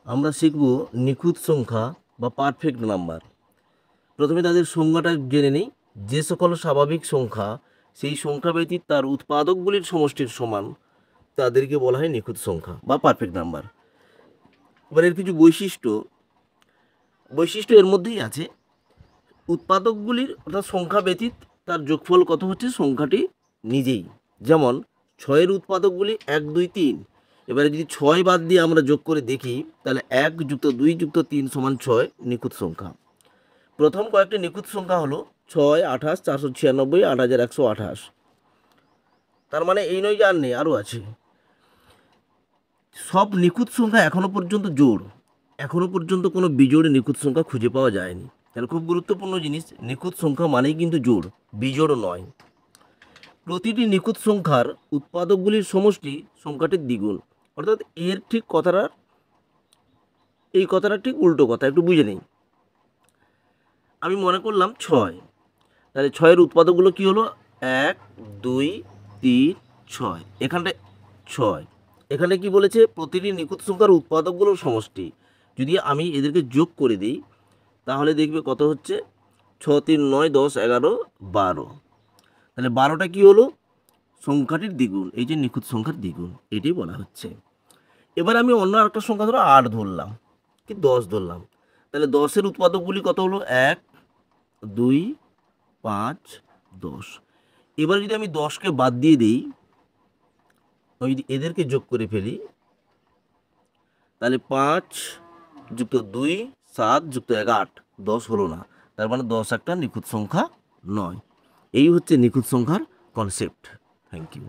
আমরা শিখব নিখুঁত সংখ্যা বা পারফেক্ট নাম্বার। প্রথমে তাদের সংজ্ঞাটা জেনে নিই। যে সকল স্বাভাবিক সংখ্যা সেই সংখ্যা ব্যতীত তার উৎপাদকগুলির সমষ্টির সমান তাদেরকে বলা হয় নিখুঁত সংখ্যা বা পারফেক্ট নাম্বার। এবার এর কিছু বৈশিষ্ট্য এর মধ্যেই আছে। উৎপাদকগুলির অর্থাৎ সংখ্যা ব্যতীত তার যোগফল কত হচ্ছে সংখ্যাটি নিজেই। যেমন 6-এর উৎপাদকগুলি 1, 2, 3। এবারে যদি 6 বাদ দিয়ে আমরা যোগ করে দেখি তাহলে 1 + 2 + 3 = 6 নিখুঁত সংখ্যা। প্রথম কয়েকটি নিখুঁত সংখ্যা হলো 6, 28, 496, 8128। তার মানে এই নয় যে আর নেই, আরও আছে। সব নিখুঁত সংখ্যা এখনো পর্যন্ত জোড়, এখনো পর্যন্ত কোনো বিজোড় নিখুঁত সংখ্যা খুঁজে পাওয়া যায়নি। তাহলে খুব গুরুত্বপূর্ণ জিনিস, নিখুঁত সংখ্যা মানেই কিন্তু জোড়, বিজোড় নয়। প্রতিটি নিখুঁত সংখ্যার উৎপাদকগুলির সমষ্টি সংখ্যাটির দ্বিগুণ। অর্থাৎ এর ঠিক কথাটা, এই কথাটা ঠিক উল্টো কথা, একটু বুঝে নেই। আমি মনে করলাম 6, তাহলে 6-এর উৎপাদকগুলো কী হলো? 1, 2, 3, 6। এখানটায় 6, এখানে কি বলেছে? প্রতিটি নিখুঁত সংখ্যার উৎপাদকগুলোর সমষ্টি। যদি আমি এদেরকে যোগ করে দিই তাহলে দেখবে কত হচ্ছে? 6, 3, 9, 10, 11, 12। তাহলে 12টা কী হলো? সংখ্যাটির দ্বিগুণ, এই যে নিখুঁত সংখ্যার দ্বিগুণ, এটাই বলা হচ্ছে। এবার আমি অন্য একটা সংখ্যা ধরো 8 ধরলাম কি 10 ধরলাম, তাহলে 10-এর উৎপাদকগুলি কত হলো? 1, 2, 5, 10। এবার যদি আমি 10কে বাদ দিয়ে দিই, আমি যদি এদেরকে যোগ করে ফেলি তাহলে 5 + 2 7 + 1 8, 10 হলো না। তার মানে 10 একটা নিখুঁত সংখ্যা নয়। এই হচ্ছে নিখুঁত সংখ্যার কনসেপ্ট। Thank you.